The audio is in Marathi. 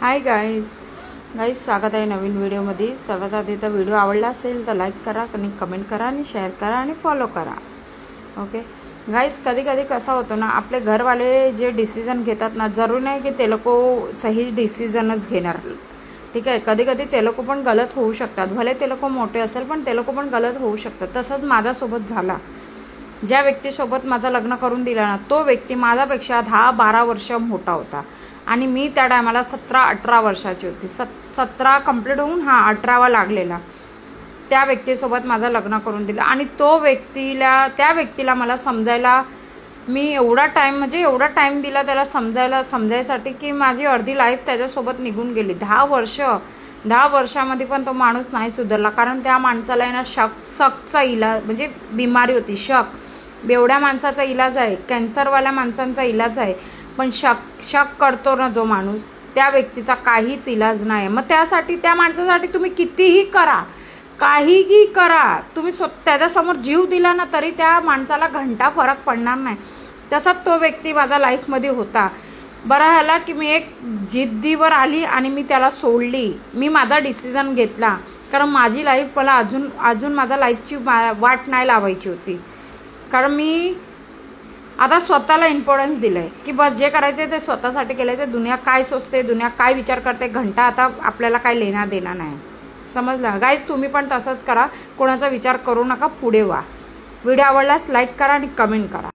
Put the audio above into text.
हाय गाईज स्वागत आहे नवीन व्हिडिओमध्ये। सर्वात आधी तर व्हिडिओ आवडला असेल तर लाईक करा आणि कमेंट करा आणि शेअर करा आणि फॉलो करा। ओके गाईज, कधी कधी कसं होतं ना, आपले घरवाले जे डिसिजन घेतात ना, जरूर नाही की ते लोक सही डिसिजनच घेणार, ठीक आहे। कधी कधी ते लोक पण गलत होऊ शकतात, भले ते लोक मोठे असेल पण ते लोक पण गलत होऊ शकतात। तसंच माझ्यासोबत झाला। ज्या व्यक्तीसोबत माझं लग्न करून दिलं ना, तो व्यक्ती माझ्यापेक्षा 10-12 वर्ष मोठा होता आणि मी त्या टायमाला 17-18 वर्षाची होती। 17 कंप्लीट होऊन 18वा लागलेला। त्या व्यक्तीसोबत माझं लग्न करून दिलं आणि त्या व्यक्तीला मला समजायला मी एवढा टाईम दिला त्याला समजायसाठी की माझी अर्धी लाईफ त्याच्यासोबत निघून गेली। 10 वर्षामध्ये पण तो माणूस नाही सुधारला, कारण त्या माणसाला आहे ना शकचा इलाज, म्हणजे बिमारी होती शक। एवढ्या माणसाचा इलाज आहे, कॅन्सरवाल्या माणसांचा इलाज आहे, पण शक करतो ना जो माणूस, त्या व्यक्तीचा काहीच इलाज नाही। मग त्यासाठी त्या माणसासाठी तुम्ही कितीही करा, काहीही करा, तुम्ही त्याच्यासमोर जीव दिला ना तरी त्या माणसाला घंटा फरक पडणार नाही। तसाच तो व्यक्ती माझ्या लाईफमध्ये होता। बरं ह्याला की मी एक जिद्दीवर आली आणि मी त्याला सोडली। मी माझा डिसिजन घेतला, कारण माझी लाईफ मला अजून माझ्या लाईफची वाट नाही लावायची होती। कारण मी आता स्वतःला इम्पॉर्टन्स दिलं आहे की बस जे करायचं ते स्वतःसाठी केलं। दुनिया काय सोचते, दुनिया काय विचार करते, घंटा आता आपल्याला काय लेना देना नाही। समजलं गाईज? तुम्ही पण तसंच करा, कोणाचा विचार करू नका, पुढे व्हा। व्हिडिओ आवडल्यास लाईक करा आणि कमेंट करा।